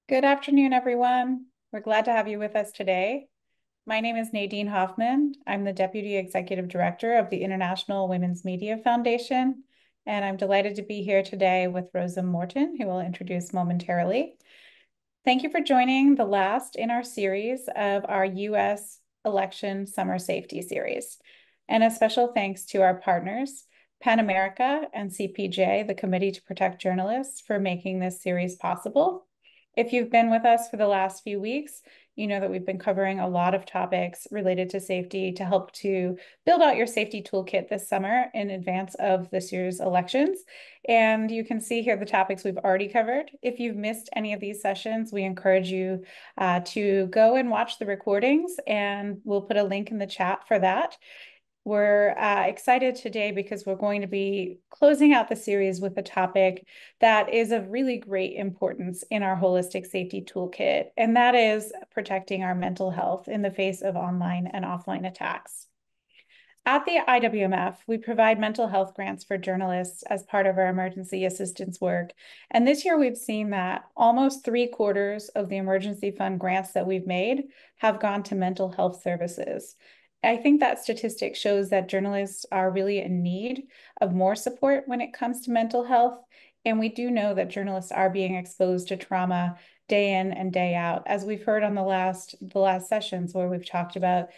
Good afternoon, everyone. We're glad to have you with us today. My name is Nadine Hoffman. I'm the Deputy Executive Director of the International Women's Media Foundation, and I'm delighted to be here today with Rosem Morton, who we'll introduce momentarily. Thank you for joining the last in our series of our U.S. Election Summer Safety Series. And a special thanks to our partners, PEN America and CPJ, the Committee to Protect Journalists, for making this series possible. If you've been with us for the last few weeks, you know that we've been covering a lot of topics related to safety to help to build out your safety toolkit this summer in advance of this year's elections. And you can see here the topics we've already covered. If you've missed any of these sessions, we encourage you to go and watch the recordings, and we'll put a link in the chat for that. We're excited today because we're going to be closing out the series with a topic that is of really great importance in our holistic safety toolkit, and that is protecting our mental health in the face of online and offline attacks. At the IWMF, we provide mental health grants for journalists as part of our emergency assistance work. And this year we've seen that almost 3/4 of the emergency fund grants that we've made have gone to mental health services. I think that statistic shows that journalists are really in need of more support when it comes to mental health. And we do know that journalists are being exposed to trauma day in and day out, as we've heard on the last sessions where we've talked about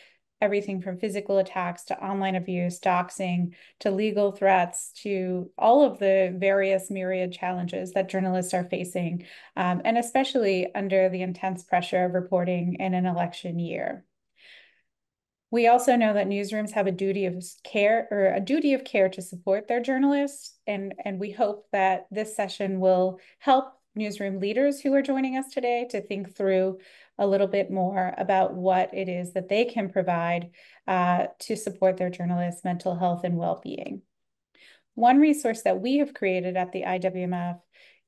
everything from physical attacks to online abuse, doxing, to legal threats, to all of the various myriad challenges that journalists are facing, and especially under the intense pressure of reporting in an election year. We also know that newsrooms have a duty of care to support their journalists, and we hope that this session will help newsroom leaders who are joining us today to think through a little bit more about what it is that they can provide to support their journalists' mental health and well-being. One resource that we have created at the IWMF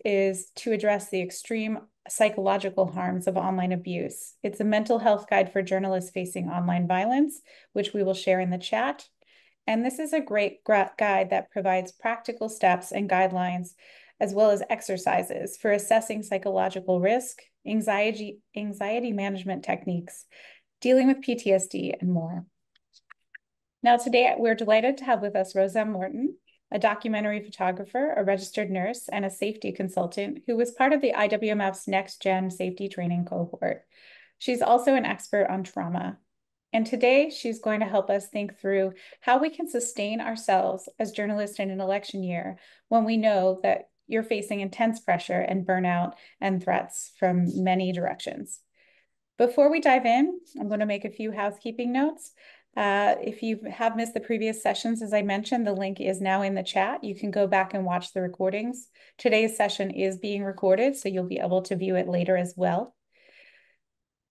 is to address the extreme psychological harms of online abuse. It's a mental health guide for journalists facing online violence, which we will share in the chat. And this is a great guide that provides practical steps and guidelines, as well as exercises for assessing psychological risk, anxiety management techniques, dealing with PTSD, and more. Now, today, we're delighted to have with us Rosem Morton, a documentary photographer, a registered nurse, and a safety consultant who was part of the IWMF's Next Gen Safety Training cohort. She's also an expert on trauma. And today, she's going to help us think through how we can sustain ourselves as journalists in an election year when we know that you're facing intense pressure and burnout and threats from many directions. Before we dive in, I'm going to make a few housekeeping notes. If you have missed the previous sessions, as I mentioned, the link is now in the chat. You can go back and watch the recordings. Today's session is being recorded, so you'll be able to view it later as well.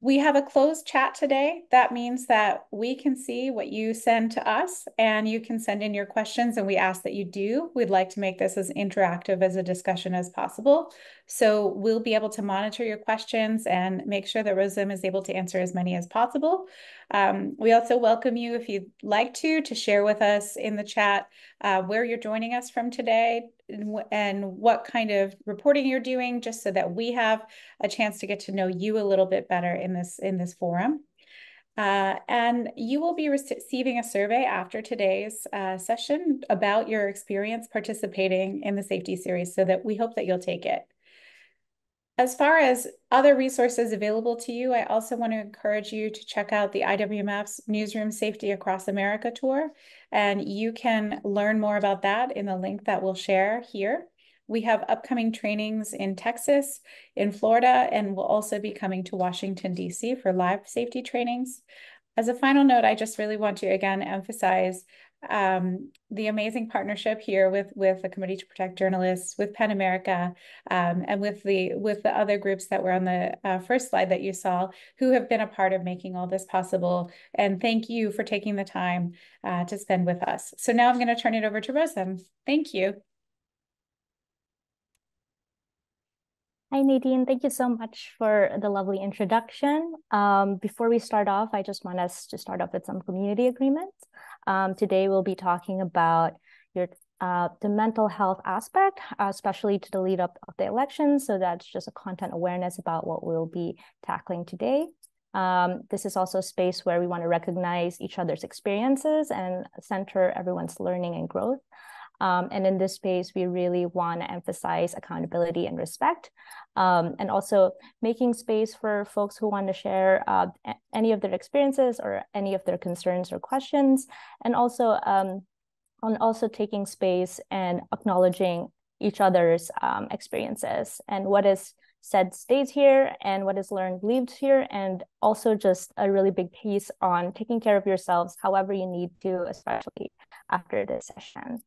We have a closed chat today. That means that we can see what you send to us, and you can send in your questions, and we ask that you do. We'd like to make this as interactive as a discussion as possible. So we'll be able to monitor your questions and make sure that Rosem is able to answer as many as possible. We also welcome you, if you'd like to share with us in the chat where you're joining us from today and what kind of reporting you're doing, just so that we have a chance to get to know you a little bit better in this forum. And you will be receiving a survey after today's session about your experience participating in the safety series, so that we hope that you'll take it. As far as other resources available to you, I also want to encourage you to check out the IWMF's Newsroom Safety Across America tour, and you can learn more about that in the link that we'll share here. We have upcoming trainings in Texas, in Florida, and we'll also be coming to Washington, D.C. for live safety trainings. As a final note, I just really want to again emphasize the amazing partnership here with the Committee to Protect Journalists, with PEN America, and with the other groups that were on the first slide that you saw, who have been a part of making all this possible. And thank you for taking the time to spend with us. So now I'm going to turn it over to Rosem. Thank you. Hi, Nadine. Thank you so much for the lovely introduction. Before we start off, I just want us to start off with some community agreements. Today, we'll be talking about your the mental health aspect, especially to the lead up of the election. So that's just a content awareness about what we'll be tackling today. This is also a space where we want to recognize each other's experiences and center everyone's learning and growth. And in this space, we really want to emphasize accountability and respect, and also making space for folks who want to share any of their experiences or any of their concerns or questions, and also taking space and acknowledging each other's experiences, and what is said stays here and what is learned leaves here, and also just a really big piece on taking care of yourselves however you need to, especially after this session.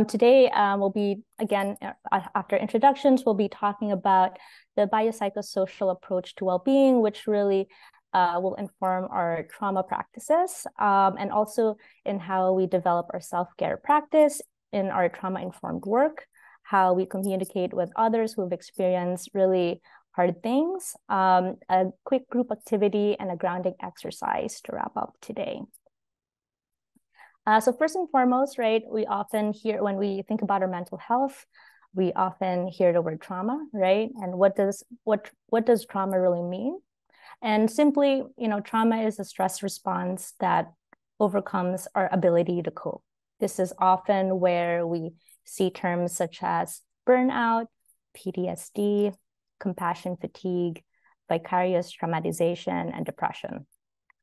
Today, we'll be, again, after introductions, we'll be talking about the biopsychosocial approach to well-being, which really will inform our trauma practices, and also in how we develop our self-care practice in our trauma-informed work, how we communicate with others who have experienced really hard things, a quick group activity, and a grounding exercise to wrap up today. So first and foremost, right, we often hear, when we think about our mental health, we often hear the word trauma, right? And what does trauma really mean? And simply, trauma is a stress response that overcomes our ability to cope. This is often where we see terms such as burnout, PTSD, compassion fatigue, vicarious traumatization, and depression.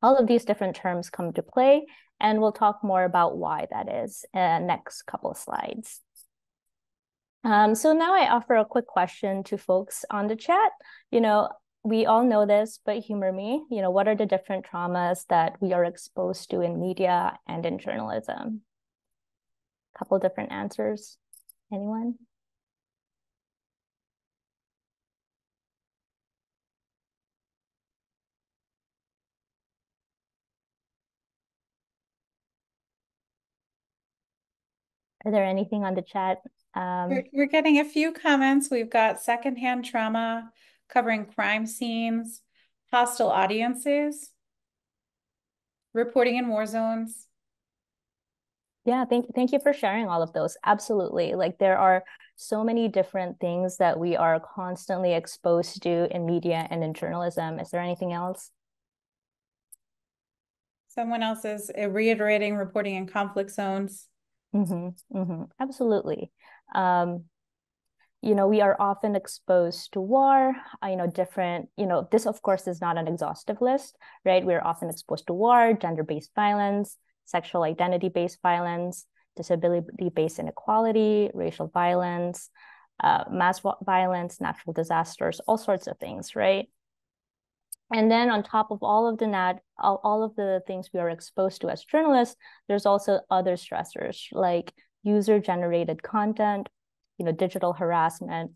All of these different terms come to play, and we'll talk more about why that is in next couple of slides. So now I offer a quick question to folks on the chat. We all know this, but humor me. What are the different traumas that we are exposed to in media and in journalism? A couple different answers. Anyone? Are there anything on the chat? We're getting a few comments. We've got secondhand trauma, covering crime scenes, hostile audiences, reporting in war zones. Yeah, thank you for sharing all of those. Absolutely. Like, there are so many different things that we are constantly exposed to in media and in journalism. Is there anything else? Someone else is reiterating reporting in conflict zones. Absolutely. We are often exposed to war, this of course is not an exhaustive list, right? We're often exposed to war, gender-based violence, sexual identity-based violence, disability-based inequality, racial violence, mass violence, natural disasters, all sorts of things, right? And then on top of all of the things we are exposed to as journalists, there's also other stressors like user-generated content, digital harassment,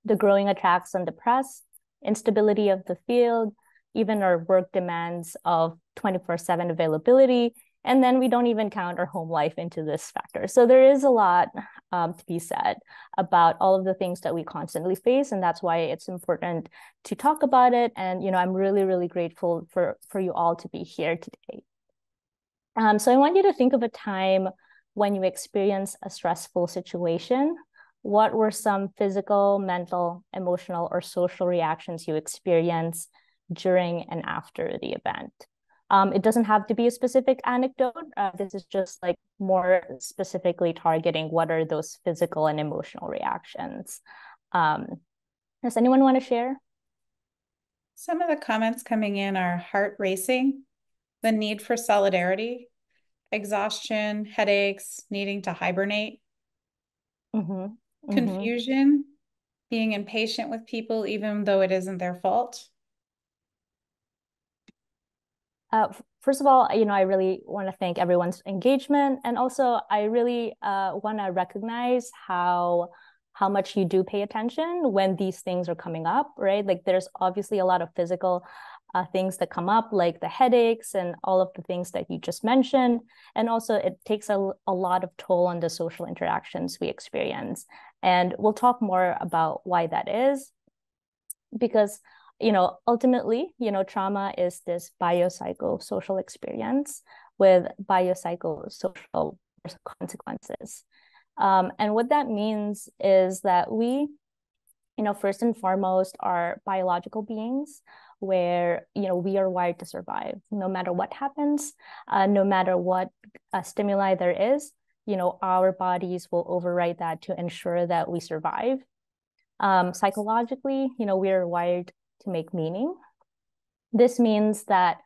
the growing attacks on the press, instability of the field, even our work demands of 24/7 availability. And then we don't even count our home life into this factor. So there is a lot to be said about all of the things that we constantly face. And that's why it's important to talk about it. And, I'm really, really grateful for you all to be here today. So I want you to think of a time when you experience a stressful situation. What were some physical, mental, emotional, or social reactions you experienced during and after the event? It doesn't have to be a specific anecdote. This is just like more specifically targeting what are those physical and emotional reactions. Does anyone want to share? Some of the comments coming in are heart racing, the need for solidarity, exhaustion, headaches, needing to hibernate, confusion, being impatient with people even though it isn't their fault. First of all, I really want to thank everyone's engagement. And also, I really want to recognize how much you do pay attention when these things are coming up, right? Like, there's obviously a lot of physical things that come up, like the headaches and all of the things that you just mentioned. And also, it takes a lot of toll on the social interactions we experience. And we'll talk more about why that is, because ultimately, trauma is this biopsychosocial experience with biopsychosocial consequences. And what that means is that we, first and foremost, are biological beings where, we are wired to survive. No matter what happens, no matter what stimuli there is, our bodies will override that to ensure that we survive. Psychologically, we are wired to make meaning. This means that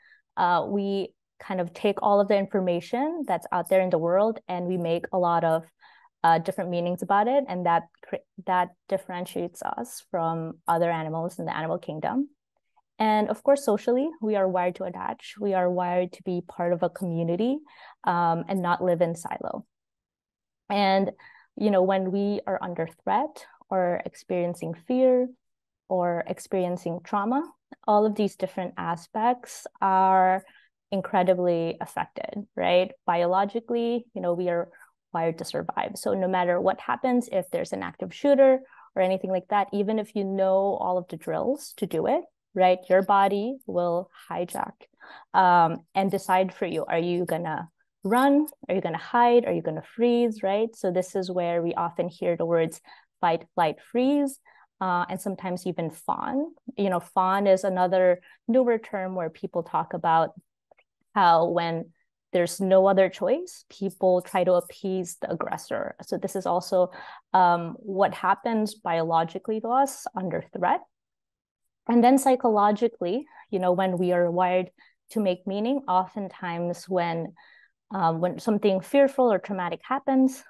we kind of take all of the information that's out there in the world and we make a lot of different meanings about it, and that differentiates us from other animals in the animal kingdom. And of course, socially, we are wired to attach. We are wired to be part of a community and not live in silo. And when we are under threat or experiencing fear or experiencing trauma, all of these different aspects are incredibly affected, right? Biologically, we are wired to survive. So no matter what happens, if there's an active shooter or anything like that, even if you know all of the drills to do it, right, your body will hijack and decide for you. Are you gonna run? Are you gonna hide? Are you gonna freeze, right? So this is where we often hear the words fight, flight, freeze, and sometimes even fawn. Fawn is another newer term where people talk about how when there's no other choice, people try to appease the aggressor. So this is also what happens biologically to us under threat. And then psychologically, when we are wired to make meaning, oftentimes when something fearful or traumatic happens,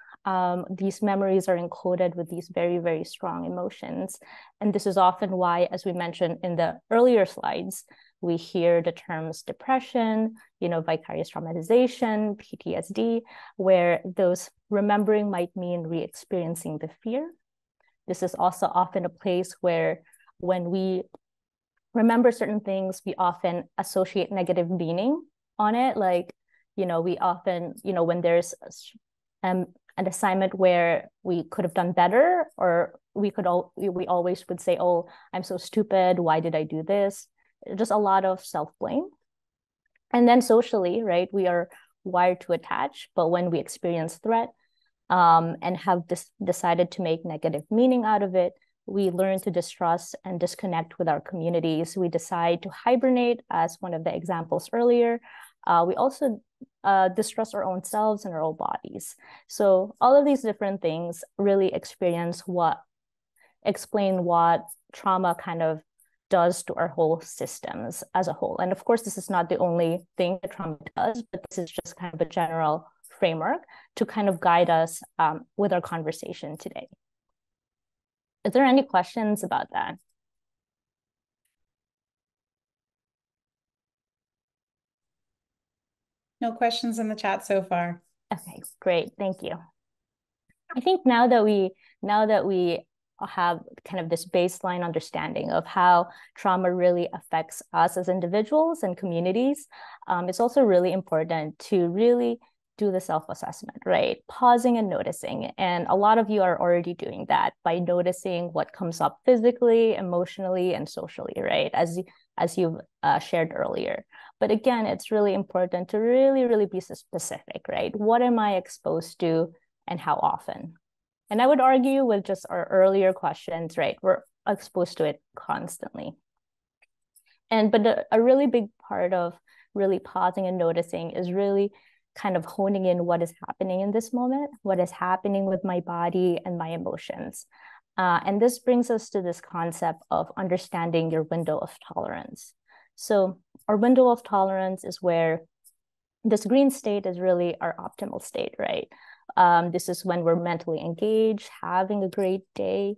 these memories are encoded with these very, very strong emotions. And this is often why, as we mentioned in the earlier slides, we hear the terms depression, vicarious traumatization, PTSD, where those remembering might mean re-experiencing the fear. This is also often a place where when we remember certain things, we often associate negative meaning on it. Like, we often, when there's an assignment where we could have done better, or we always would say, oh, I'm so stupid. Why did I do this? Just a lot of self-blame. And then socially, right, we are wired to attach, but when we experience threat and have decided to make negative meaning out of it, we learn to distrust and disconnect with our communities. We decide to hibernate, as one of the examples earlier. We also distrust our own selves and our own bodies. So all of these different things really explain what trauma kind of does to our whole systems as a whole. And of course, this is not the only thing that trauma does, but this is just kind of a general framework to kind of guide us with our conversation today. Is there any questions about that? No questions in the chat so far. Okay, great. Thank you. I think now that we have kind of this baseline understanding of how trauma really affects us as individuals and communities, it's also really important to really do the self-assessment, right? Pausing and noticing. And a lot of you are already doing that by noticing what comes up physically, emotionally, and socially, right? As you've shared earlier. But again, it's really important to really, really be specific, right? What am I exposed to and how often? And I would argue with just our earlier questions, right? We're exposed to it constantly. But a really big part of really pausing and noticing is really kind of honing in what is happening in this moment, what is happening with my body and my emotions. And this brings us to this concept of understanding your window of tolerance. So our window of tolerance is where this green state is really our optimal state, right? This is when we're mentally engaged, having a great day,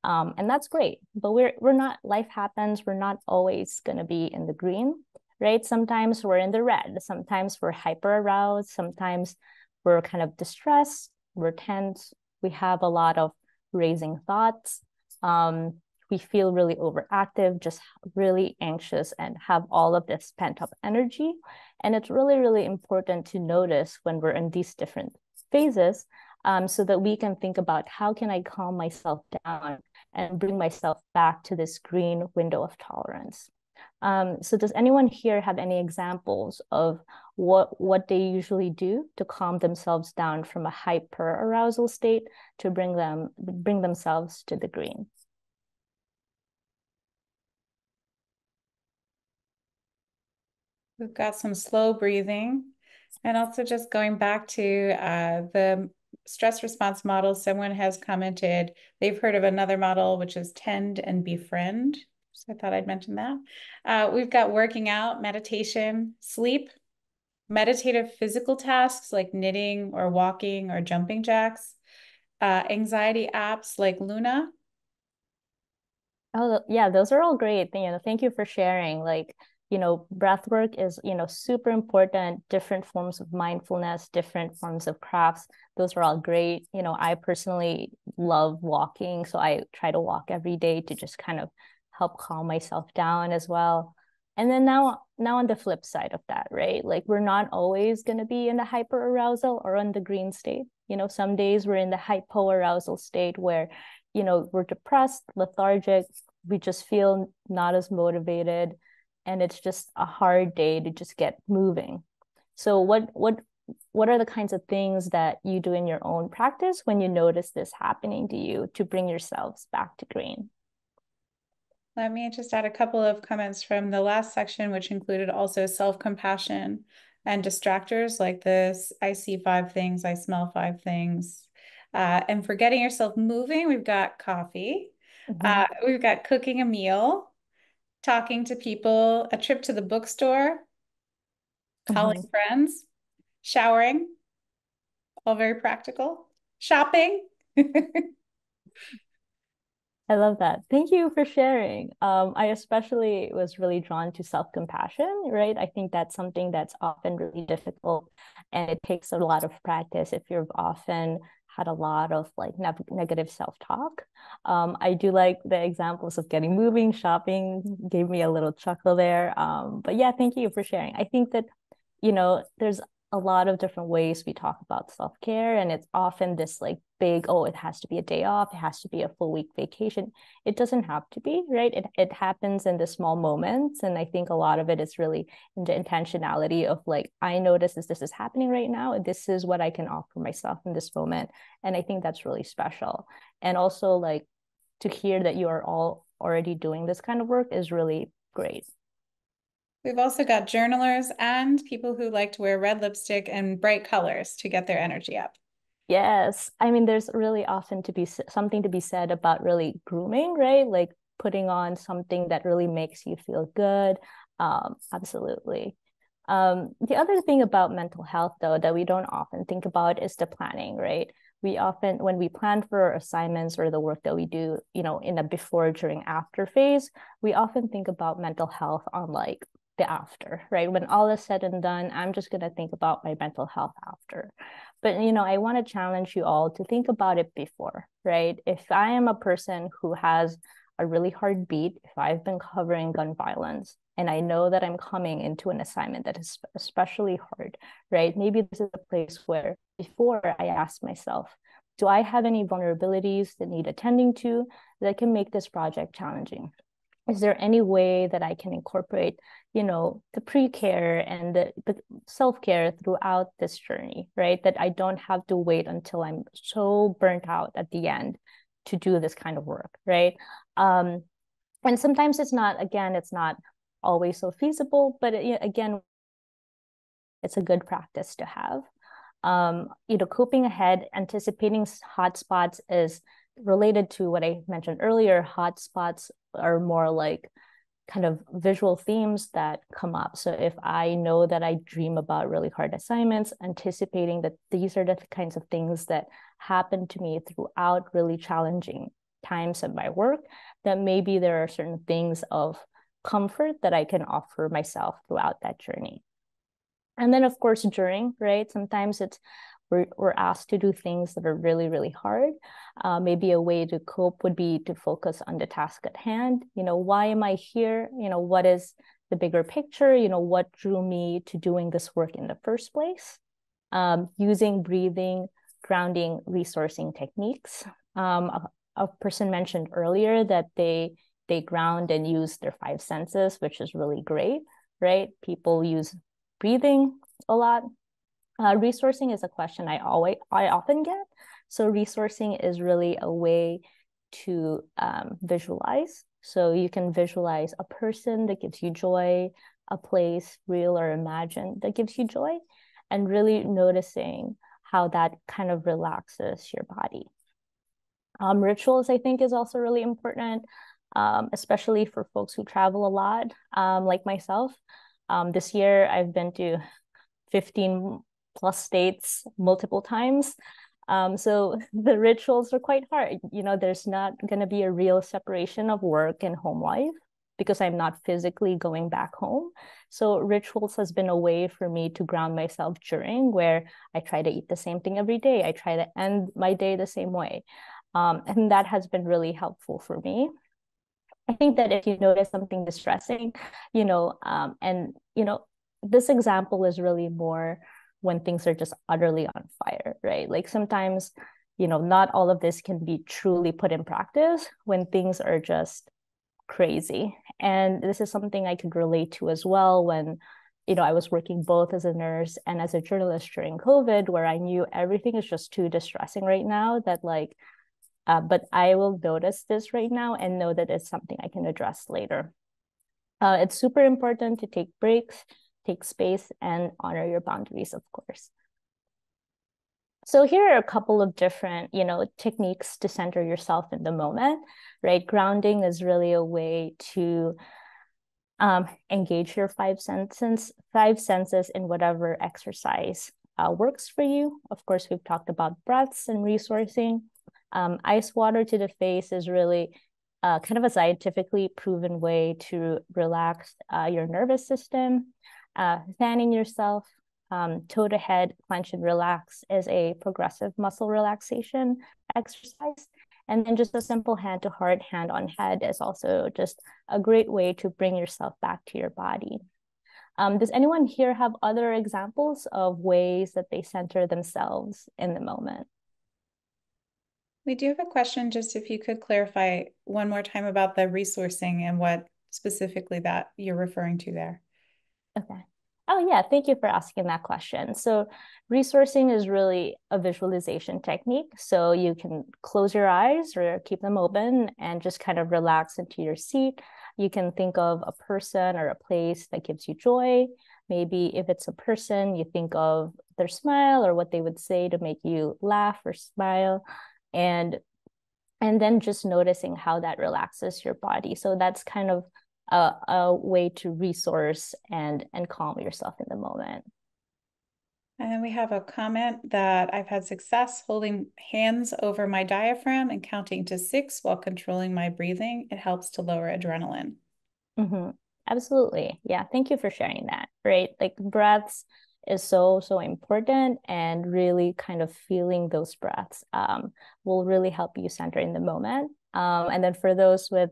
and that's great. But we're not. Life happens. We're not always going to be in the green, right? Sometimes we're in the red. Sometimes we're hyper aroused. Sometimes we're kind of distressed. We're tense. We have a lot of racing thoughts. We feel really overactive, just really anxious, and have all of this pent up energy. And it's really, really important to notice when we're in these different phases, so that we can think about how can I calm myself down and bring myself back to this green window of tolerance. So does anyone here have any examples of what they usually do to calm themselves down from a hyper arousal state to bring themselves to the green? We've got some slow breathing, and also just going back to the stress response model. Someone has commented they've heard of another model, which is tend and befriend. So I thought I'd mention that. We've got working out, meditation, sleep, meditative physical tasks like knitting or walking or jumping jacks, anxiety apps like Luna. Oh, yeah, those are all great. Thank you for sharing. Like, breath work is, super important, different forms of mindfulness, different forms of crafts. Those are all great. I personally love walking, so I try to walk every day to just kind of help calm myself down as well. And then now on the flip side of that, right? Like we're not always going to be in the hyper arousal or on the green state. Some days we're in the hypo arousal state where we're depressed, lethargic, we just feel not as motivated, and it's just a hard day to just get moving. So what are the kinds of things that you do in your own practice when you notice this happening to you to bring yourselves back to green? Let me just add a couple of comments from the last section, which included also self-compassion and distractors like this. I see 5 things, I smell 5 things. And for getting yourself moving, we've got coffee. We've got cooking a meal, talking to people, a trip to the bookstore, calling Mm-hmm. friends, showering, all very practical, shopping. I love that. Thank you for sharing. I especially was really drawn to self-compassion, right? I think that's something that's often really difficult and it takes a lot of practice if you've often had a lot of like negative self-talk. I do like the examples of getting moving, shopping, gave me a little chuckle there. But yeah, thank you for sharing. I think that, there's a lot of different ways we talk about self-care, and it's often this like big, oh, it has to be a day off, it has to be a full week vacation. It doesn't have to be, right? It happens in the small moments, and I think a lot of it is really in the intentionality of like, I notice this is happening right now, and this is what I can offer myself in this moment, and I think that's really special. And also like to hear that you are all already doing this kind of work is really great. We've also got journalers and people who like to wear red lipstick and bright colors to get their energy up. Yes. I mean, there's really often to be something to be said about really grooming, right? Like putting on something that really makes you feel good. Absolutely. The other thing about mental health, though, that we don't often think about is the planning, right? We often, when we plan for assignments or the work that we do, in a before, during, after phase, we often think about mental health on like the after, right? When all is said and done, I'm just going to think about my mental health after. But, I want to challenge you all to think about it before, right? If I am a person who has a really hard beat, if I've been covering gun violence, and I know that I'm coming into an assignment that is especially hard, right? Maybe this is a place where before I ask myself, do I have any vulnerabilities that need attending to that can make this project challenging? Is there any way that I can incorporate, the pre-care and the self-care throughout this journey, right? That I don't have to wait until I'm so burnt out at the end to do this kind of work, right? And sometimes it's not always so feasible, but again, it's a good practice to have. Coping ahead, anticipating hotspots is related to what I mentioned earlier. Hotspots are more like kind of visual themes that come up. So if I know that I dream about really hard assignments, anticipating that these are the kinds of things that happen to me throughout really challenging times of my work, that maybe there are certain things of comfort that I can offer myself throughout that journey. And then, of course, during, right? Sometimes we're asked to do things that are really, really hard. Maybe a way to cope would be to focus on the task at hand. Why am I here? What is the bigger picture? What drew me to doing this work in the first place? Using breathing, grounding, resourcing techniques. A person mentioned earlier that they they ground and use their five senses, which is really great, right? People use breathing a lot. Resourcing is a question I often get. So resourcing is really a way to visualize. So you can visualize a person that gives you joy, a place, real or imagined, that gives you joy, and really noticing how that kind of relaxes your body. Rituals, I think, is also really important, especially for folks who travel a lot, like myself. This year, I've been to 15 plus states multiple times. So the rituals are quite hard. You know, there's not going to be a real separation of work and home life because I'm not physically going back home. So rituals has been a way for me to ground myself during, where I try to eat the same thing every day. I try to end my day the same way. And that has been really helpful for me. I think that if you notice something distressing, this example is really more when things are just utterly on fire, right? Like sometimes, not all of this can be truly put in practice when things are just crazy. And this is something I could relate to as well when, I was working both as a nurse and as a journalist during COVID, where I knew everything is just too distressing right now that but I will notice this right now and know that it's something I can address later. It's super important to take breaks, take space, and honor your boundaries, of course. So here are a couple of different, techniques to center yourself in the moment, right? Grounding is really a way to engage your five senses in whatever exercise works for you. Of course, we've talked about breaths and resourcing. Ice water to the face is really kind of a scientifically proven way to relax your nervous system. Fanning yourself, toe to head, clench and relax is a progressive muscle relaxation exercise. And then just a simple hand to heart, hand on head is also just a great way to bring yourself back to your body. Does anyone here have other examples of ways that they center themselves in the moment? We do have a question, just if you could clarify one more time about the resourcing and what specifically that you're referring to there. Okay. Oh, yeah. Thank you for asking that question. So resourcing is really a visualization technique. So you can close your eyes or keep them open and just kind of relax into your seat. You can think of a person or a place that gives you joy. Maybe if it's a person, you think of their smile or what they would say to make you laugh or smile. And then just noticing how that relaxes your body. So that's kind of a way to resource and calm yourself in the moment. And then we have a comment that I've had success holding hands over my diaphragm and counting to 6 while controlling my breathing. It helps to lower adrenaline. Mm-hmm. Absolutely. Yeah. Thank you for sharing that. Right. Like breaths is so important, and really kind of feeling those breaths will really help you center in the moment. And then for those with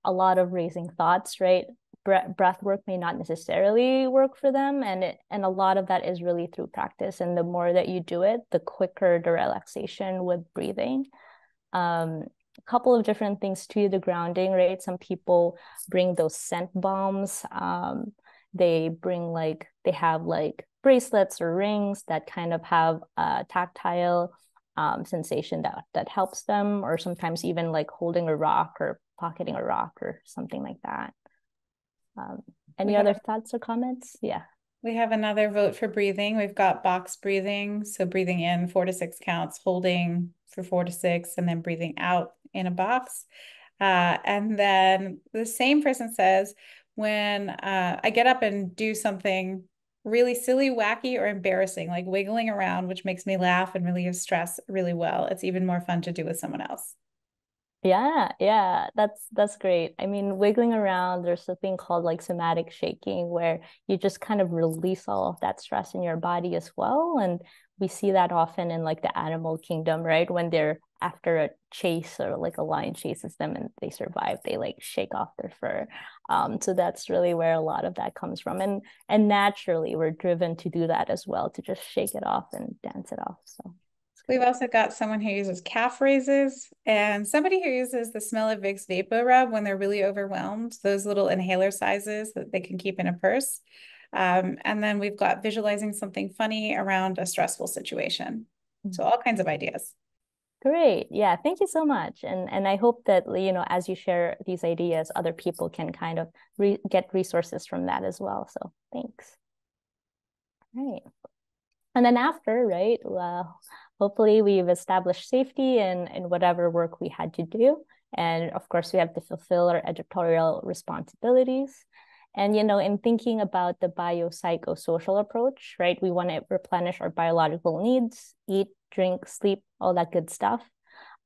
a lot of racing thoughts, right? Breath work may not necessarily work for them, and a lot of that is really through practice. And the more that you do it, the quicker the relaxation with breathing. A couple of different things to the grounding, right? Some people bring those scent bombs. They have bracelets or rings that kind of have a tactile sensation that helps them, or sometimes even like holding a rock or pocketing a rock or something like that. Any other thoughts or comments? Yeah. We have another vote for breathing. We've got box breathing. So breathing in 4 to 6 counts, holding for 4 to 6, and then breathing out in a box. And then the same person says, when I get up and do something really silly, wacky, or embarrassing, like wiggling around, which makes me laugh and relieve stress really well. It's even more fun to do with someone else. Yeah, that's great. I mean, wiggling around, there's a thing called like somatic shaking where you just kind of release all of that stress in your body as well. And we see that often in like the animal kingdom, right? When they're after a chase or like a lion chases them and they survive, they like shake off their fur. So that's really where a lot of that comes from. And naturally we're driven to do that as well, to just shake it off and dance it off. So We've also got someone who uses calf raises and somebody who uses the Smell of Vicks Vapor Rub when they're really overwhelmed, those little inhaler sizes that they can keep in a purse. And then we've got visualizing something funny around a stressful situation. So all kinds of ideas. Great. Yeah, thank you so much. And I hope that, as you share these ideas, other people can kind of get resources from that as well. So thanks. Right. And then after, right, well, hopefully we've established safety in whatever work we had to do. And of course, we have to fulfill our editorial responsibilities. And, in thinking about the biopsychosocial approach, right, we want to replenish our biological needs, eat, drink, sleep, all that good stuff.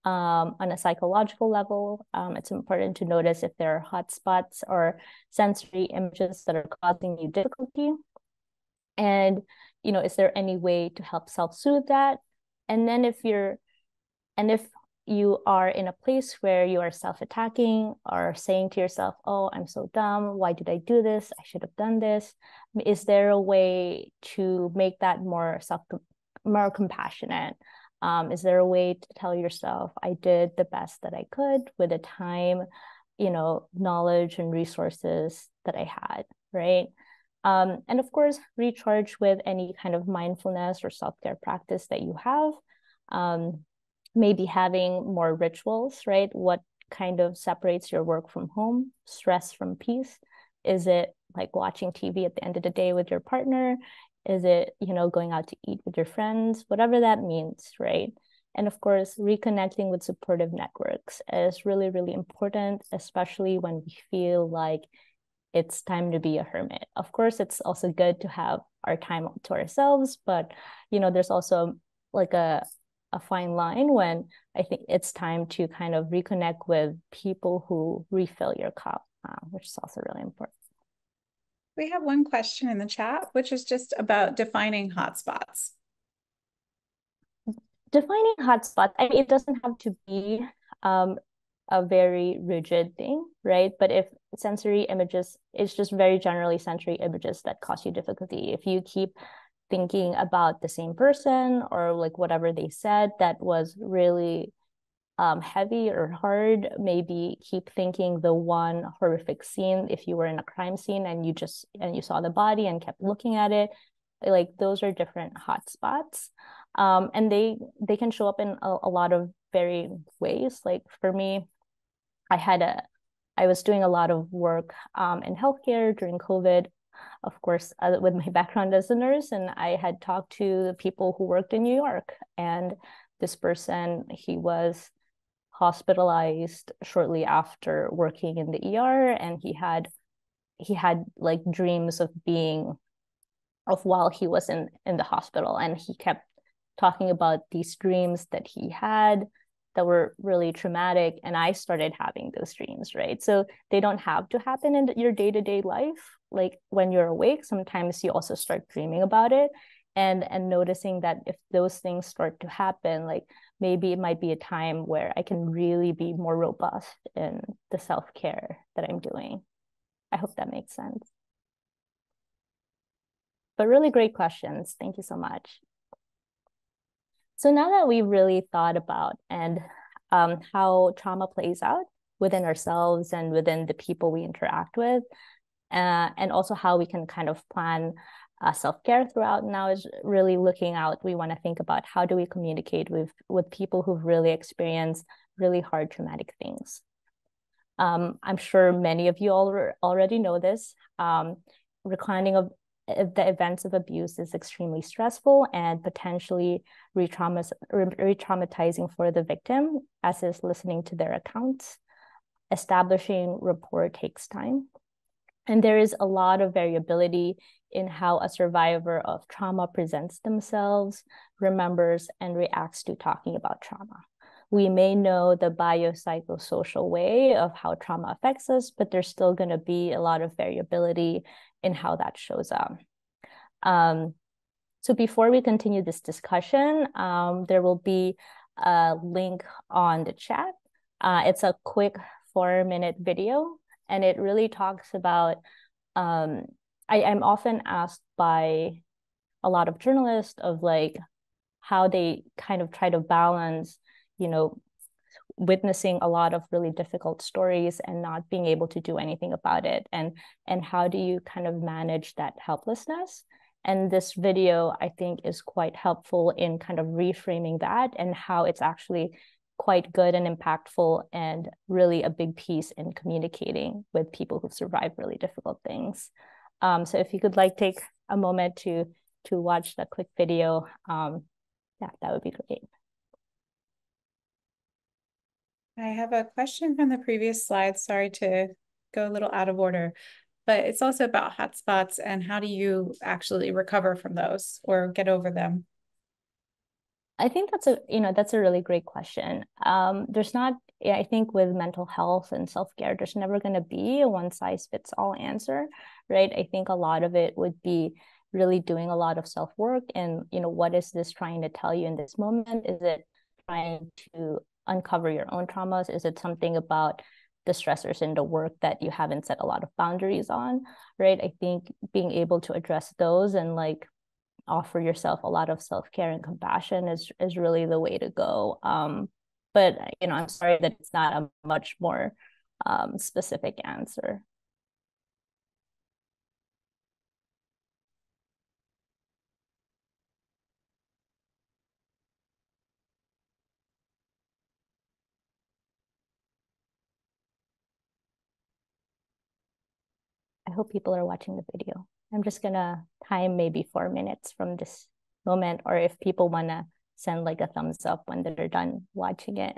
On a psychological level, it's important to notice if there are hotspots or sensory images that are causing you difficulty. And, is there any way to help self-soothe that? And then if you are in a place where you are self-attacking or saying to yourself, oh, I'm so dumb, why did I do this? I should have done this. Is there a way to make that more compassionate? Is there a way to tell yourself, I did the best that I could with the time, knowledge and resources that I had, right? And of course, recharge with any kind of mindfulness or self-care practice that you have. Maybe having more rituals, right? What kind of separates your work from home, stress from peace? Is it like watching TV at the end of the day with your partner? Is it, going out to eat with your friends? Whatever that means, right? And of course, reconnecting with supportive networks is really, really important, especially when we feel like it's time to be a hermit. Of course, it's also good to have our time to ourselves, but, there's also like a fine line when I think it's time to kind of reconnect with people who refill your cup, which is also really important. We have one question in the chat, which is just about defining hotspots. Defining hotspots, I mean, it doesn't have to be a very rigid thing, right? But if sensory images, it's just very generally sensory images that cause you difficulty. If you keep thinking about the same person or like whatever they said that was really heavy or hard, maybe keep thinking the one horrific scene if you were in a crime scene and you saw the body and kept looking at it. Like those are different hotspots. And they can show up in a lot of very ways. Like for me, I was doing a lot of work in healthcare during COVID, of course, with my background as a nurse, and I had talked to the people who worked in New York, and this person, he was hospitalized shortly after working in the ER, and he had like dreams of while he was in the hospital, and he kept talking about these dreams that he had that were really traumatic, and I started having those dreams, right? So they don't have to happen in your day-to-day life. Like when you're awake, sometimes you also start dreaming about it, and noticing that if those things start to happen, like maybe it might be a time where I can really be more robust in the self-care that I'm doing. I hope that makes sense. But really great questions. Thank you so much. So now that we've really thought about and how trauma plays out within ourselves and within the people we interact with, and also how we can kind of plan self-care throughout, now is really looking out. We want to think about how do we communicate with people who've really experienced really hard traumatic things. I'm sure many of you already know this. Recounting of the events of abuse is extremely stressful and potentially re-traumatizing for the victim, as is listening to their accounts. Establishing rapport takes time. And there is a lot of variability in how a survivor of trauma presents themselves, remembers, and reacts to talking about trauma. We may know the biopsychosocial way of how trauma affects us, but there's still going to be a lot of variability in how that shows up. So before we continue this discussion, there will be a link on the chat. It's a quick 4-minute video, and it really talks about, I'm often asked by a lot of journalists of like, how they kind of try to balance, you know, witnessing a lot of really difficult stories and not being able to do anything about it, and how do you kind of manage that helplessness. And this video, I think, is quite helpful in kind of reframing that, and how it's actually quite good and impactful and really a big piece in communicating with people who've survived really difficult things. So if you could like take a moment to watch the quick video, yeah, that would be great. I have a question from the previous slide. Sorry to go a little out of order, but it's also about hotspots and how do you actually recover from those or get over them? I think that's a really great question. There's not, yeah, I think with mental health and self-care, there's never going to be a one size fits all answer, right? I think a lot of it would be really doing a lot of self-work, and what is this trying to tell you in this moment? Is it trying to uncover your own traumas? Is it something about the stressors in the work that you haven't set a lot of boundaries on, right? I think being able to address those and like offer yourself a lot of self-care and compassion is really the way to go. But I'm sorry that it's not a much more specific answer. I hope people are watching the video. I'm just gonna time maybe 4 minutes from this moment, or if people wanna send like a thumbs up when they're done watching it.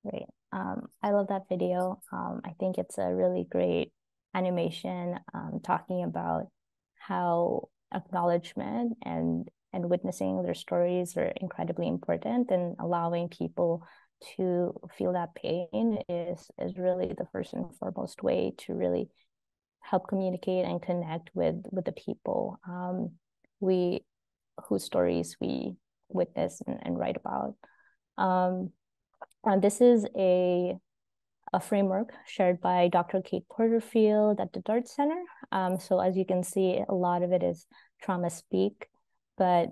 Great. I love that video. I think it's a really great animation, talking about how acknowledgement and witnessing their stories are incredibly important, and allowing people to feel that pain is really the first and foremost way to really help communicate and connect with the people we whose stories we witness and write about. This is a framework shared by Dr. Kate Porterfield at the Dart Center. So as you can see, a lot of it is trauma speak, but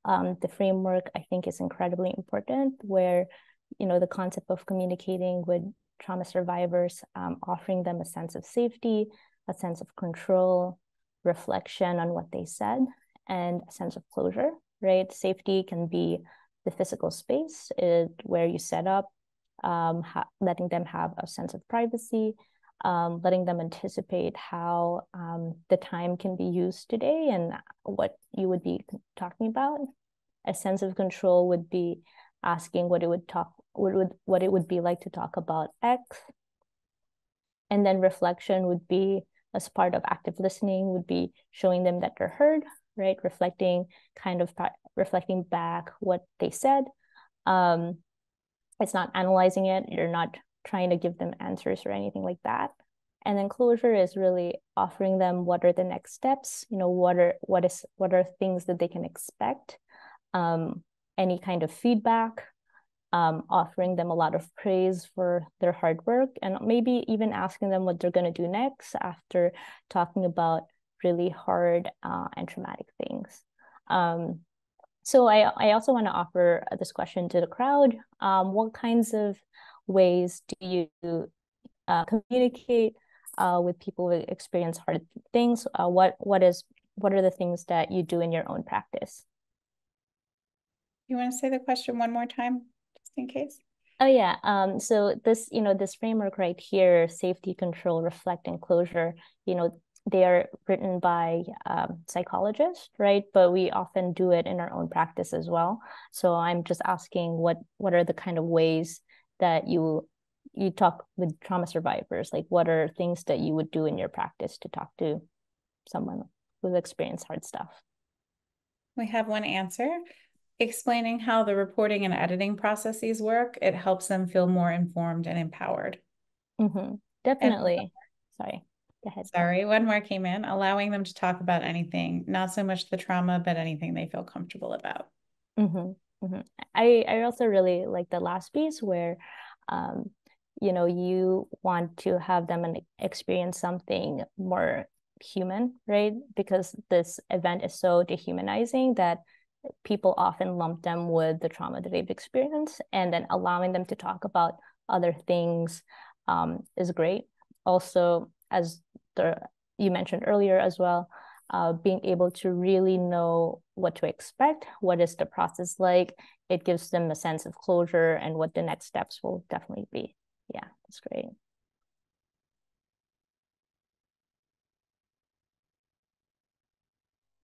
the framework I think is incredibly important, where the concept of communicating with trauma survivors, offering them a sense of safety, a sense of control, reflection on what they said, and a sense of closure, right? Safety can be the physical space where you set up, letting them have a sense of privacy, letting them anticipate how the time can be used today and what you would be talking about. A sense of control would be asking what it would be like to talk about X. And then reflection would be, as part of active listening, would be showing them that they're heard, right? Reflecting back what they said. It's not analyzing it. You're not trying to give them answers or anything like that. And then closure is really offering them what are the next steps, what are things that they can expect, any kind of feedback, offering them a lot of praise for their hard work, and maybe even asking them what they're going to do next after talking about really hard and traumatic things. So I also want to offer this question to the crowd. What kinds of ways do you communicate with people who experience hard things? What are the things that you do in your own practice? You want to say the question one more time, just in case? Oh yeah. So this framework right here, safety, control, reflect, and closure, they are written by psychologists, right? But we often do it in our own practice as well. So I'm just asking what are the kind of ways that you talk with trauma survivors? Like, what are things that you would do in your practice to talk to someone who's experienced hard stuff? We have one answer. Explaining how the reporting and editing processes work, it helps them feel more informed and empowered. Mm-hmm. And Definitely. Sorry. Go ahead. sorry, one more came in, allowing them to talk about anything, not so much the trauma, but anything they feel comfortable about. Mm-hmm. Mm-hmm. I also really like the last piece where, you want to have them experience something more human, right? Because this event is so dehumanizing that people often lump them with the trauma that they've experienced, and then allowing them to talk about other things is great. Also, as you mentioned earlier as well, being able to really know what to expect, what is the process like, it gives them a sense of closure and what the next steps will definitely be. Yeah, that's great.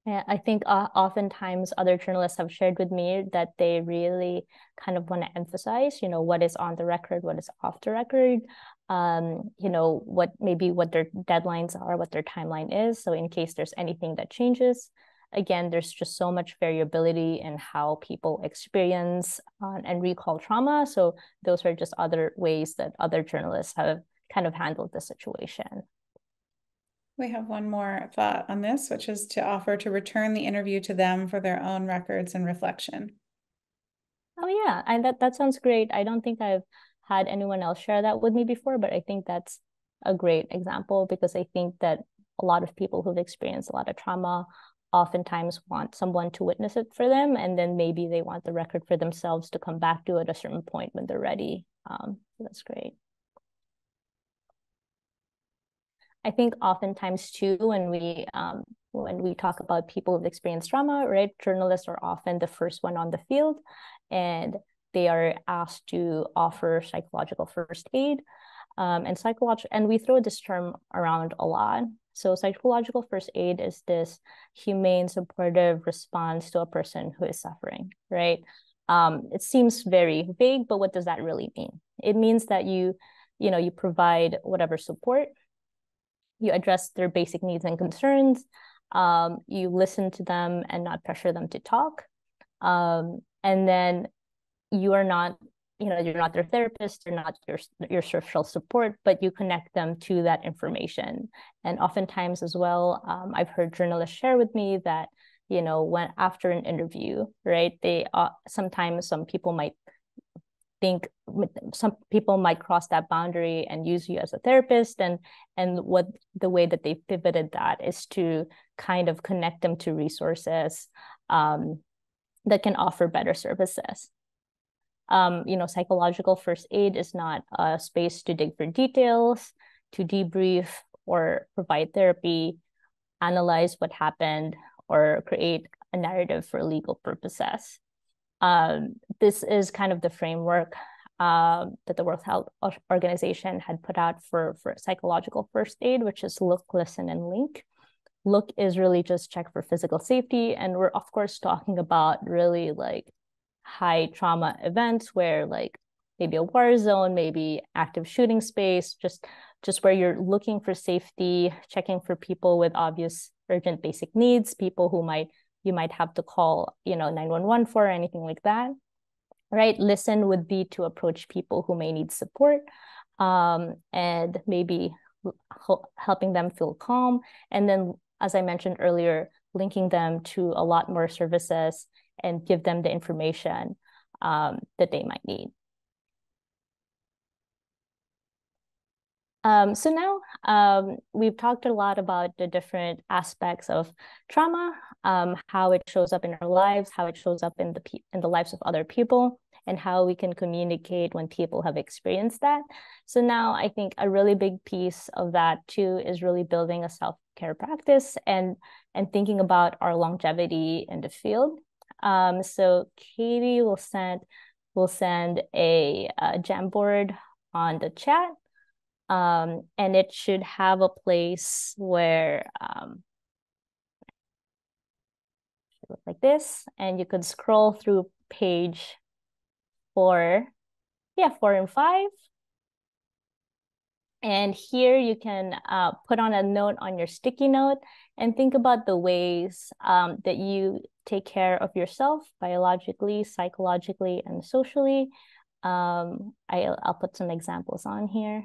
Yeah, I think oftentimes other journalists have shared with me that they really kind of want to emphasize, what is on the record, what is off the record, what their deadlines are, what their timeline is. So in case there's anything that changes, again, there's just so much variability in how people experience and recall trauma. So those are just other ways that other journalists have kind of handled the situation. We have one more thought on this, which is to offer to return the interview to them for their own records and reflection. Oh yeah, and that sounds great. I don't think I've had anyone else share that with me before, but I think that's a great example because I think that a lot of people who've experienced a lot of trauma oftentimes want someone to witness it for them, and then maybe they want the record for themselves to come back to at a certain point when they're ready. So that's great. I think oftentimes too, when we talk about people who've experienced trauma, right? Journalists are often the first one on the field, and they are asked to offer psychological first aid. And we throw this term around a lot. So psychological first aid is this humane, supportive response to a person who is suffering, right? It seems very vague, but what does that really mean? It means that you provide whatever support, you address their basic needs and concerns, you listen to them and not pressure them to talk. And then you are not, you're not their therapist, you're not your social support, but you connect them to that information. And oftentimes as well, I've heard journalists share with me that, when after an interview, right, they sometimes some people might cross that boundary and use you as a therapist, and what the way that they pivoted that is to kind of connect them to resources that can offer better services. Psychological first aid is not a space to dig for details, to debrief or provide therapy, analyze what happened, or create a narrative for legal purposes. This is kind of the framework that the World Health Organization had put out for psychological first aid, which is look, listen, and link. Look is really just check for physical safety. And we're, of course, talking about really like high trauma events where like maybe a war zone, maybe active shooting space, just where you're looking for safety, checking for people with obvious urgent basic needs, people who you might have to call, 911 for, or anything like that, right? Listen would be to approach people who may need support, and maybe helping them feel calm. And then, as I mentioned earlier, linking them to a lot more services and give them the information that they might need. So now we've talked a lot about the different aspects of trauma, how it shows up in our lives, how it shows up in the lives of other people, and how we can communicate when people have experienced that. So now I think a really big piece of that too is really building a self-care practice and thinking about our longevity in the field. So Katie will send a Jamboard on the chat. And it should have a place where look like this, and you could scroll through page 4, 4 and 5. And here you can put on a note on your sticky note and think about the ways that you take care of yourself biologically, psychologically, and socially. I'll put some examples on here.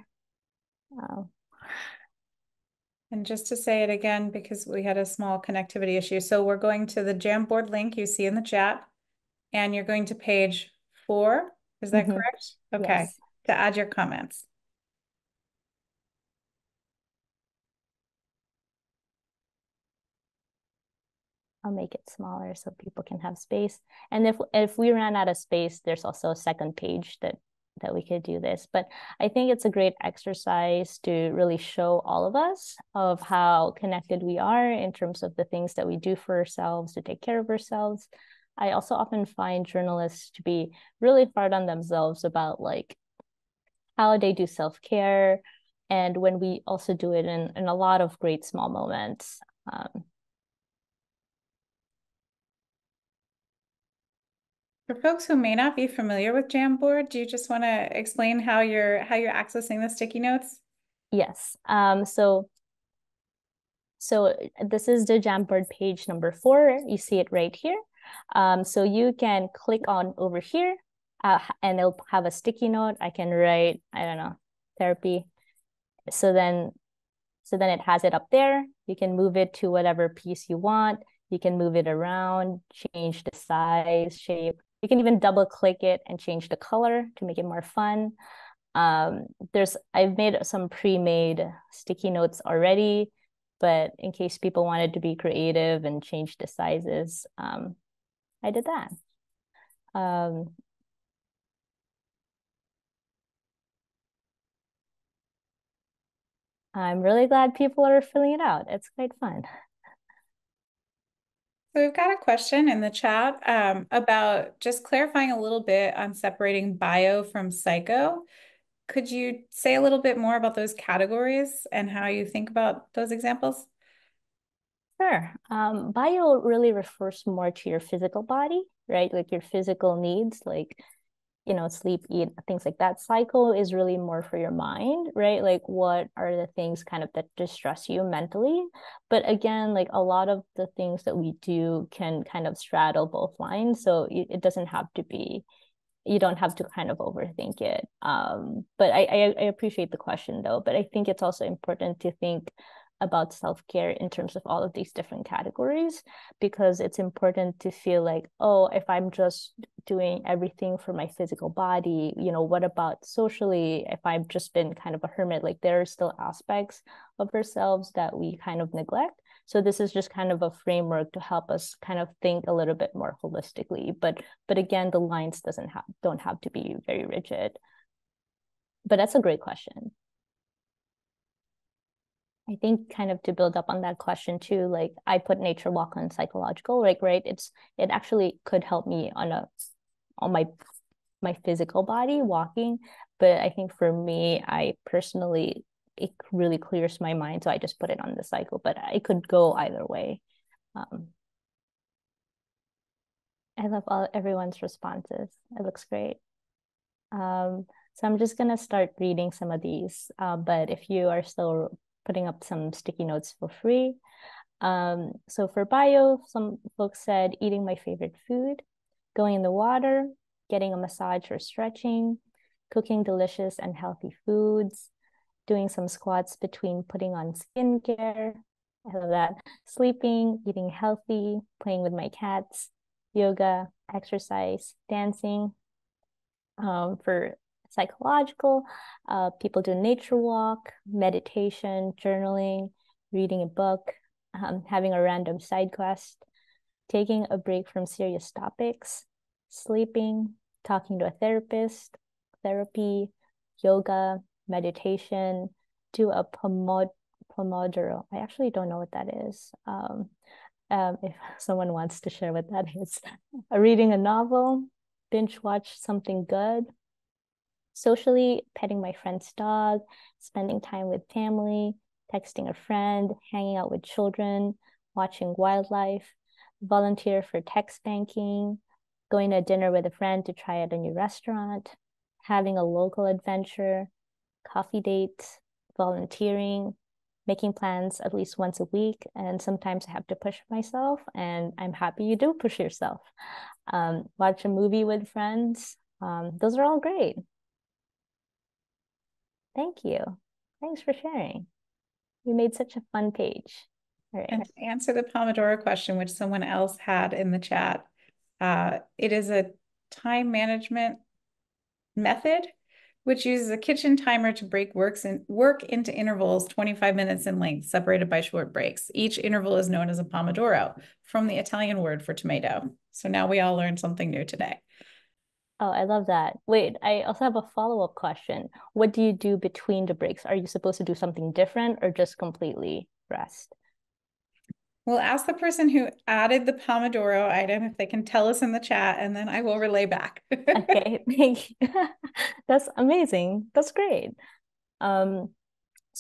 And just to say it again, because we had a small connectivity issue. So we're going to the Jamboard link you see in the chat, and you're going to page 4. Is that correct? Okay. Yes. To add your comments. I'll make it smaller so people can have space. And if we ran out of space, there's also a second page that we could do this. But I think it's a great exercise to really show all of us of how connected we are in terms of the things that we do for ourselves to take care of ourselves. I also often find journalists to be really hard on themselves about like how they do self-care, and when we also do it in a lot of great small moments. For folks who may not be familiar with Jamboard, do you just want to explain how you're accessing the sticky notes? Yes. So this is the Jamboard page number 4. You see it right here. So you can click on over here, and it'll have a sticky note. I can write, I don't know, therapy. So then it has it up there. You can move it to whatever piece you want. You can move it around, change the size, shape. You can even double click it and change the color to make it more fun. I've made some pre-made sticky notes already, but in case people wanted to be creative and change the sizes, I did that. I'm really glad people are filling it out. It's quite fun. So we've got a question in the chat about just clarifying a little bit on separating bio from psycho. Could you say a little bit more about those categories and how you think about those examples? Sure. Bio really refers more to your physical body, right? Like your physical needs, like, sleep, eat, things like that. Psycho is really more for your mind, right? Like what are the things kind of that distress you mentally? But again, like a lot of the things that we do can kind of straddle both lines. So it doesn't have to be, you don't have to kind of overthink it. But I appreciate the question though. But I think it's also important to think about self-care in terms of all of these different categories, because it's important to feel like, oh, if I'm just doing everything for my physical body, what about socially? If I've just been kind of a hermit, like there are still aspects of ourselves that we kind of neglect. So this is just kind of a framework to help us kind of think a little bit more holistically. But again, the lines don't have to be very rigid. But that's a great question. I think kind of to build up on that question too, like I put nature walk on psychological, like, right? It actually could help me on my physical body walking. But I think for me, I personally, it really clears my mind. So I just put it on the cycle, but I could go either way. I love everyone's responses. It looks great. So I'm just gonna start reading some of these, but if you are still putting up some sticky notes, feel free. So for bio, some folks said eating my favorite food, going in the water, getting a massage or stretching, cooking delicious and healthy foods, doing some squats between putting on skincare. I love that. Sleeping, eating healthy, playing with my cats, yoga, exercise, dancing. For psychological, people do nature walk, meditation, journaling, reading a book, having a random side quest, taking a break from serious topics, sleeping, talking to a therapist, therapy, yoga, meditation, do a Pomodoro. I actually don't know what that is. If someone wants to share what that is, reading a novel, binge watch something good, socially, petting my friend's dog, spending time with family, texting a friend, hanging out with children, watching wildlife, volunteer for text banking, going to dinner with a friend to try out a new restaurant, having a local adventure, coffee dates, volunteering, making plans at least once a week. And sometimes I have to push myself, and I'm happy you do push yourself. Watch a movie with friends. Those are all great. Thank you. Thanks for sharing. You made such a fun page. All right. And to answer the Pomodoro question, which someone else had in the chat, it is a time management method which uses a kitchen timer to break work into intervals 25 minutes in length, separated by short breaks. Each interval is known as a pomodoro, from the Italian word for tomato. So now we all learned something new today. Oh, I love that. Wait, I also have a follow-up question. What do you do between the breaks? Are you supposed to do something different or just completely rest? We'll ask the person who added the Pomodoro item if they can tell us in the chat, and then I will relay back. Okay, thank you. That's amazing. That's great. So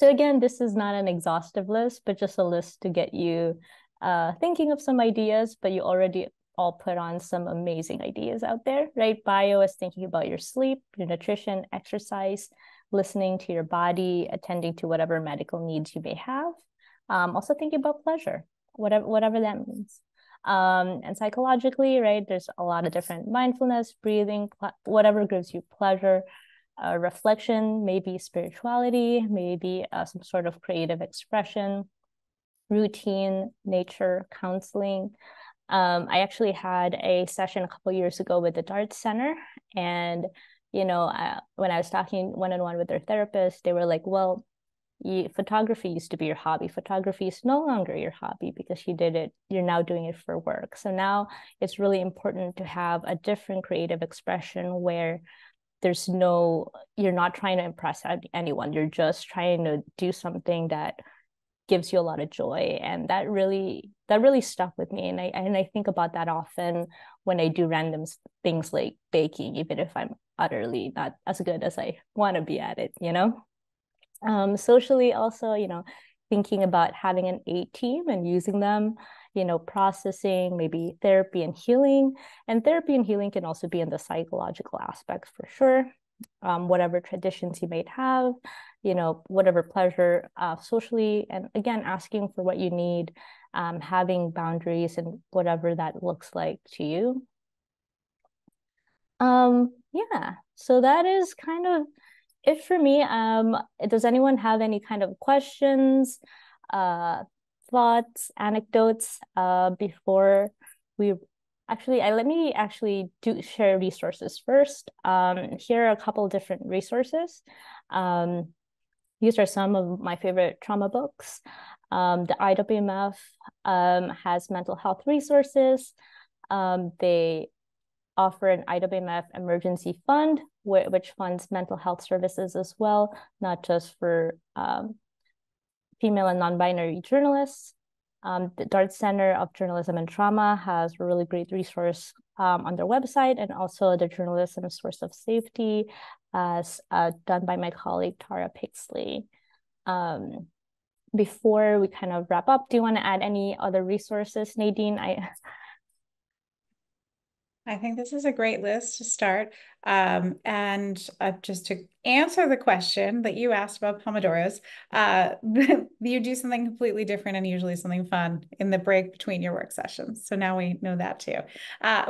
again, this is not an exhaustive list, but just a list to get you thinking of some ideas, but you already all put on some amazing ideas out there, right? Bio is thinking about your sleep, your nutrition, exercise, listening to your body, attending to whatever medical needs you may have. Also thinking about pleasure, whatever that means. And psychologically, right, there's a lot of different mindfulness, breathing, whatever gives you pleasure. Reflection, maybe spirituality, maybe some sort of creative expression, routine, nature, counseling. I actually had a session a couple years ago with the Dart Center, and when I was talking one-on-one with their therapist, they were like, "Well, photography used to be your hobby. Photography is no longer your hobby because you did it. You're now doing it for work. So now it's really important to have a different creative expression where you're not trying to impress anyone. You're just trying to do something that gives you a lot of joy." And that really stuck with me. And I think about that often when I do random things like baking, even if I'm utterly not as good as I want to be at it, Socially also, thinking about having an A team and using them, processing, maybe therapy and healing. And therapy and healing can also be in the psychological aspects for sure. Whatever traditions you might have, whatever pleasure socially, and again, asking for what you need, having boundaries and whatever that looks like to you. Yeah, so that is kind of it for me. Does anyone have any kind of questions, thoughts, anecdotes before we let me share resources first. Here are a couple different resources. These are some of my favorite trauma books. The IWMF has mental health resources. They offer an IWMF emergency fund, which funds mental health services as well, not just for female and non-binary journalists. The Dart Center of Journalism and Trauma has a really great resource on their website, and also the Journalism Source of Safety, as done by my colleague Tara Pixley. Before we kind of wrap up, do you want to add any other resources, Nadine? I think this is a great list to start. And just to answer the question that you asked about Pomodoros, you do something completely different and usually something fun in the break between your work sessions. So now we know that too.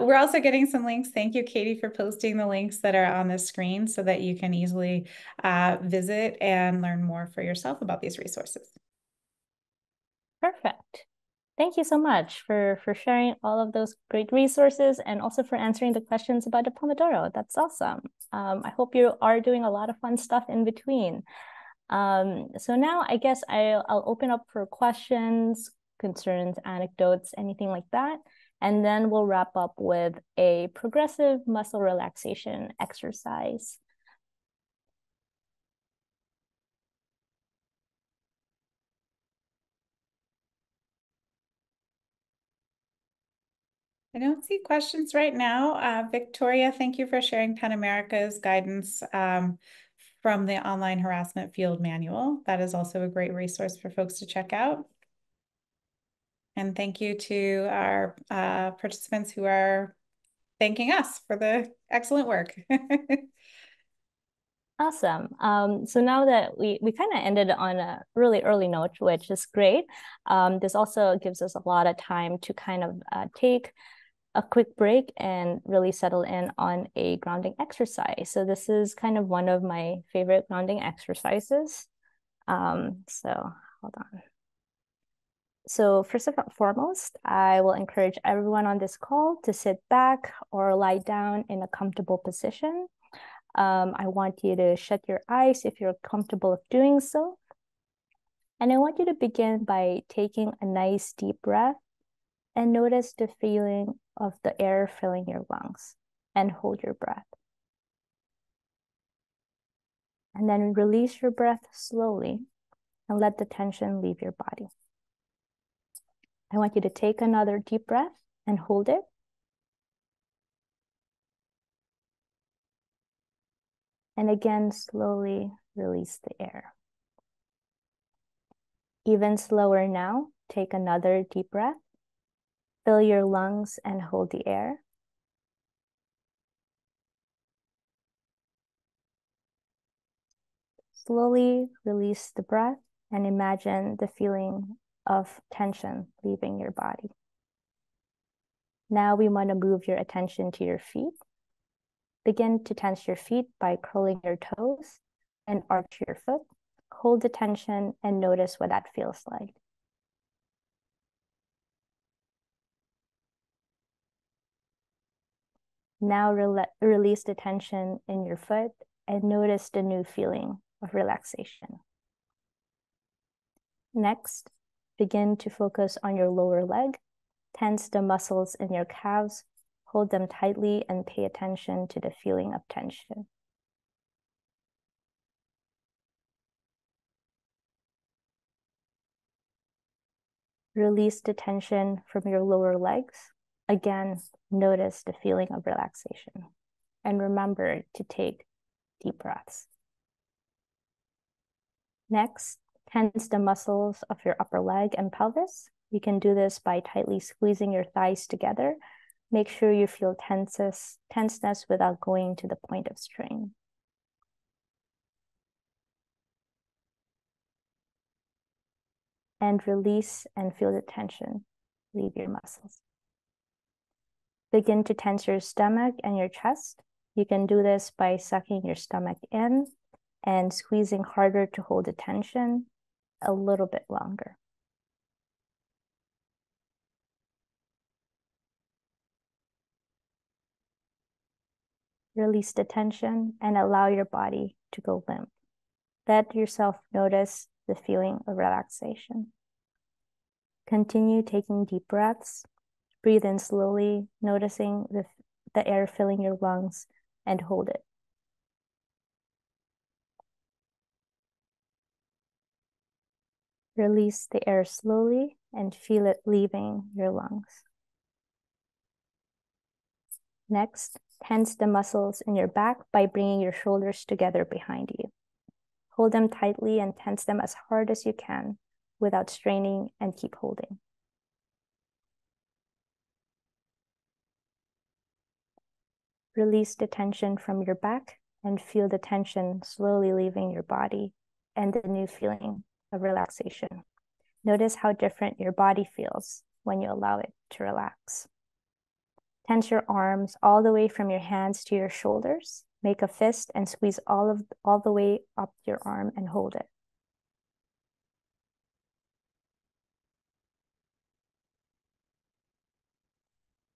We're also getting some links. Thank you, Katie, for posting the links that are on the screen so that you can easily visit and learn more for yourself about these resources. Perfect. Thank you so much for sharing all of those great resources and also for answering the questions about the Pomodoro. That's awesome. I hope you are doing a lot of fun stuff in between. So now I guess I'll open up for questions, concerns, anecdotes, anything like that. And then we'll wrap up with a progressive muscle relaxation exercise. I don't see questions right now. Victoria, thank you for sharing PEN America's guidance from the online harassment field manual. That is also a great resource for folks to check out. And thank you to our participants who are thanking us for the excellent work. Awesome. So now that we kind of ended on a really early note, which is great, this also gives us a lot of time to kind of take a quick break and really settle in on a grounding exercise. So this is kind of one of my favorite grounding exercises. So hold on. So first and foremost, I will encourage everyone on this call to sit back or lie down in a comfortable position. I want you to shut your eyes if you're comfortable with doing so. And I want you to begin by taking a nice deep breath and notice the feeling of the air filling your lungs, and hold your breath. And then release your breath slowly and let the tension leave your body. I want you to take another deep breath and hold it. And again, slowly release the air. Even slower now, take another deep breath. Fill your lungs and hold the air. Slowly release the breath and imagine the feeling of tension leaving your body. Now we want to move your attention to your feet. Begin to tense your feet by curling your toes and arch your foot. Hold the tension and notice what that feels like. Now release the tension in your foot and notice the new feeling of relaxation. Next, begin to focus on your lower leg. Tense the muscles in your calves. Hold them tightly and pay attention to the feeling of tension. Release the tension from your lower legs. Again, notice the feeling of relaxation. And remember to take deep breaths. Next, tense the muscles of your upper leg and pelvis. You can do this by tightly squeezing your thighs together. Make sure you feel tenseness without going to the point of strain. And release and feel the tension leave your muscles. Begin to tense your stomach and your chest. You can do this by sucking your stomach in and squeezing harder to hold the tension a little bit longer. Release the tension and allow your body to go limp. Let yourself notice the feeling of relaxation. Continue taking deep breaths. Breathe in slowly, noticing the air filling your lungs, and hold it. Release the air slowly and feel it leaving your lungs. Next, tense the muscles in your back by bringing your shoulders together behind you. Hold them tightly and tense them as hard as you can without straining, and keep holding. Release the tension from your back and feel the tension slowly leaving your body and the new feeling of relaxation. Notice how different your body feels when you allow it to relax. Tense your arms all the way from your hands to your shoulders. Make a fist and squeeze all the way up your arm and hold it.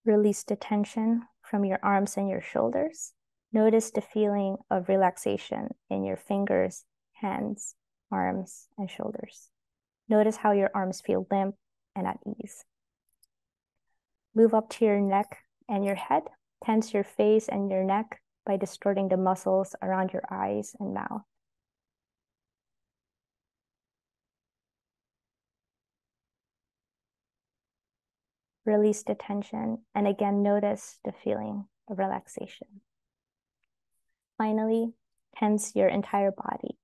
Release the tension from your arms and your shoulders. Notice the feeling of relaxation in your fingers, hands, arms, and shoulders. Notice how your arms feel limp and at ease. Move up to your neck and your head. Tense your face and your neck by distorting the muscles around your eyes and mouth. Release the tension and again notice the feeling of relaxation. Finally, tense your entire body.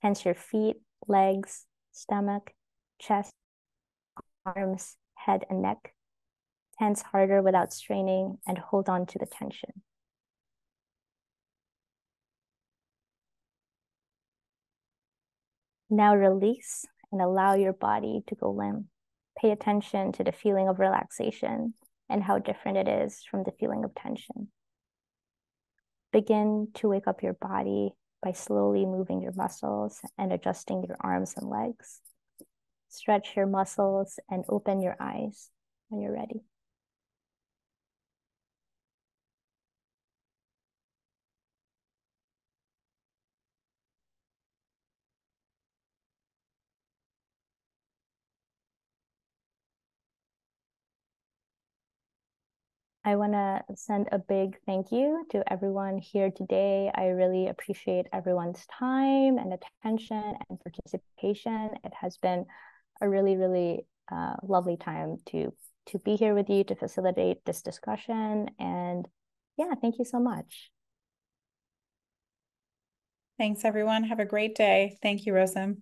Tense your feet, legs, stomach, chest, arms, head, and neck. Tense harder without straining and hold on to the tension. Now release and allow your body to go limp. Pay attention to the feeling of relaxation and how different it is from the feeling of tension. Begin to wake up your body by slowly moving your muscles and adjusting your arms and legs. Stretch your muscles and open your eyes when you're ready. I want to send a big thank you to everyone here today. I really appreciate everyone's time and attention and participation. It has been a really, really lovely time to be here with you to facilitate this discussion. And yeah, thank you so much. Thanks, everyone. Have a great day. Thank you, Rosem.